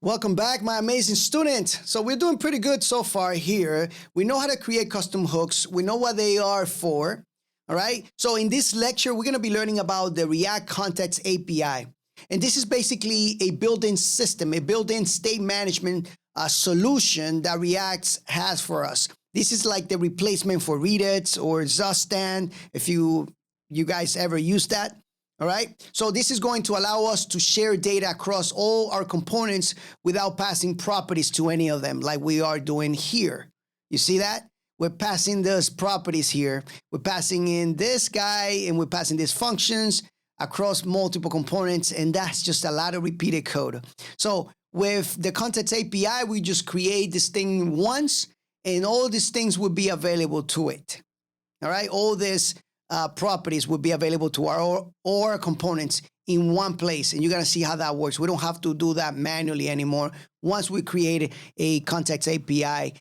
Welcome back, my amazing student. So we're doing pretty good so far here. We know how to create custom hooks. We know what they are for, all right? So in this lecture, we're gonna be learning about the React Context API. And this is basically a built-in system, a built-in state management solution that React has for us. This is like the replacement for Redux or Zustan, if you guys ever use that. All right, so this is going to allow us to share data across all our components without passing properties to any of them like we are doing here. You see that? We're passing those properties here. We're passing in this guy and we're passing these functions across multiple components, and that's just a lot of repeated code. So with the Context API, we just create this thing once and all these things will be available to it. All right, all this properties will be available to our components in one place. And you're going to see how that works. We don't have to do that manually anymore. Once we create a Context API,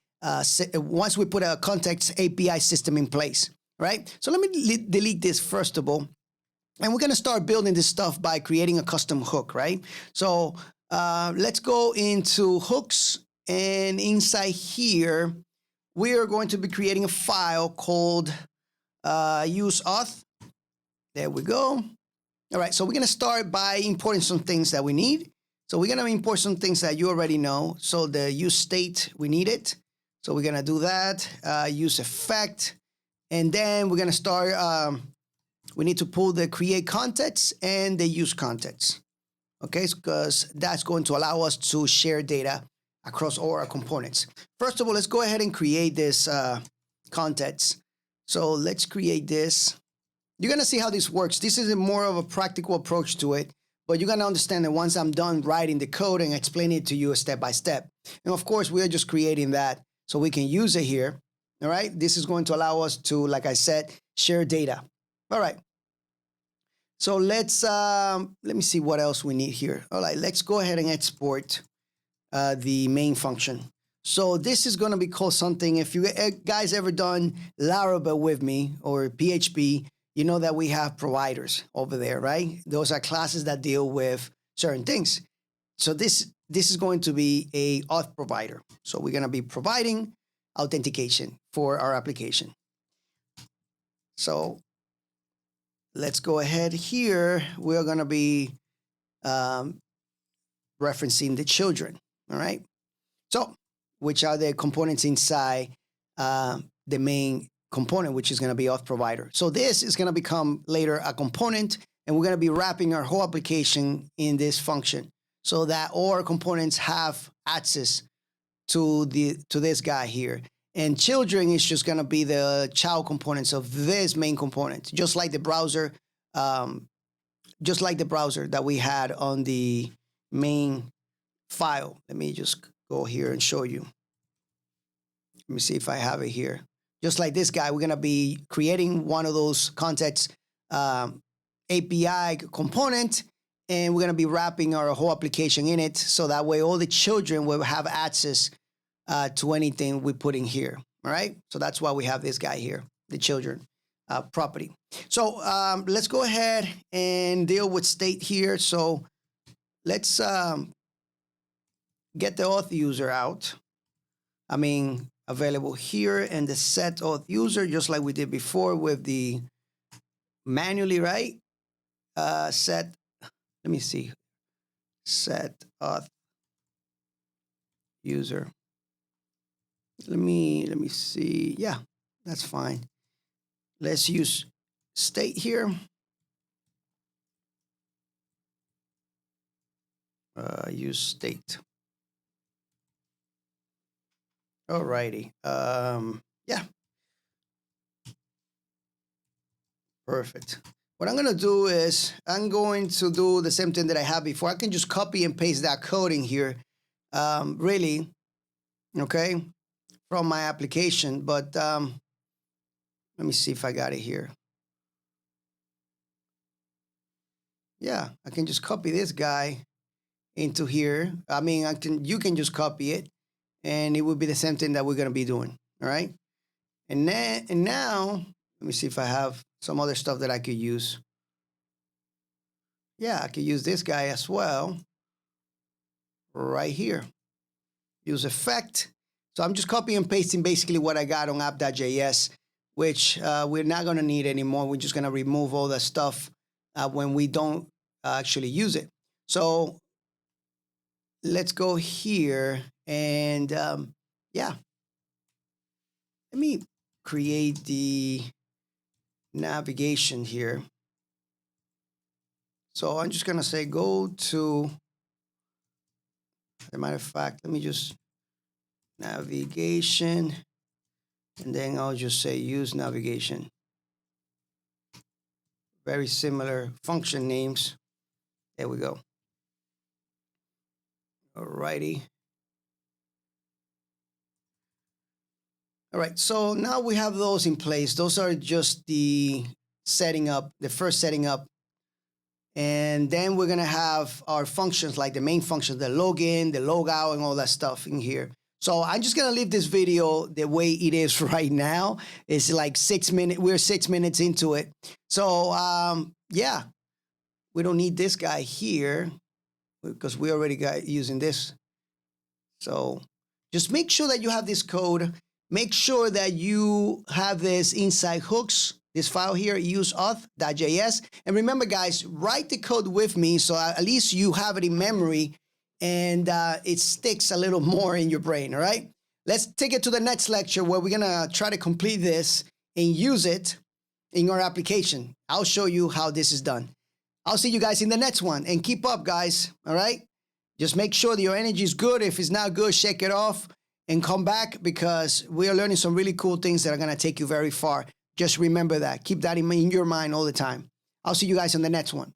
once we put a Context API system in place, right? So let me delete this first of all. And we're going to start building this stuff by creating a custom hook, right? So let's go into hooks. And inside here, we are going to be creating a file called use auth. There we go. All right, so we're gonna start by importing some things that we need. So we're gonna import some things that you already know. So the use state, we need it. So we're gonna do that, use effect. And then we're gonna start, we need to pull the create context and the use context. Okay, because that's going to allow us to share data across all our components. First of all, let's go ahead and create this context. So let's create this. You're gonna see how this works. This is more of a practical approach to it, but you're gonna understand that once I'm done writing the code and explaining it to you step by step. And of course, we're just creating that so we can use it here. All right, this is going to allow us to, like I said, share data. All right. So let's, let me see what else we need here. All right, let's go ahead and export the main function. So this is going to be called something, if you guys ever done Laravel with me or PHP, you know that we have providers over there, right? Those are classes that deal with certain things. So this is going to be a auth provider. So we're going to be providing authentication for our application. So let's go ahead here. We're going to be referencing the children, all right? So which are the components inside the main component, which is going to be auth provider. So this is going to become later a component, and we're going to be wrapping our whole application in this function so that all our components have access to this guy here. And children is just going to be the child components of this main component, just like the browser that we had on the main file. Let me just go here and show you. Let me see if I have it here. Just like this guy, we're going to be creating one of those context API component, and we're going to be wrapping our whole application in it. So that way all the children will have access to anything we put in here. All right. So that's why we have this guy here, the children property. So let's go ahead and deal with state here. So let's get the auth user out. Available here, and the set auth user, just like we did before with the manually, right? Set, let me see, set auth user. Let me see. Yeah, that's fine. Let's use state here. Use state. Alrighty. Yeah. Perfect. What I'm going to do is I'm going to do the same thing that I had before. I can just copy and paste that code in here, really, okay, from my application. But let me see if I got it here. Yeah, I can just copy this guy into here. You can just copy it, and it would be the same thing that we're going to be doing. All right. And now, let me see if I have some other stuff that I could use. Yeah, I could use this guy as well. right here. Use effect. So I'm just copying and pasting basically what I got on app.js, which we're not going to need anymore. We're just going to remove all the stuff when we don't actually use it. So let's go here and yeah, let me create the navigation here. So I'm just going to say go to, as a matter of fact, let me just navigation, and then I'll just say use navigation. Very similar function names. There we go. Alrighty. All right, so now we have those in place. Those are just the setting up, the first setting up. And then we're gonna have our functions, like the main functions, the login, the logout, and all that stuff in here. So I'm just gonna leave this video the way it is right now. It's like 6 minutes, we're 6 minutes into it. So yeah, we don't need this guy here because we already got using this. So just make sure that you have this code. Make sure that you have this inside hooks, this file here, use auth.js. And remember, guys, write the code with me so at least you have it in memory and it sticks a little more in your brain, all right? Let's take it to the next lecture where we're gonna try to complete this and use it in your application. I'll show you how this is done. I'll see you guys in the next one, and keep up, guys, all right? Just make sure that your energy is good. If it's not good, shake it off and come back, because we are learning some really cool things that are gonna take you very far. Just remember that. Keep that in your mind all the time. I'll see you guys in the next one.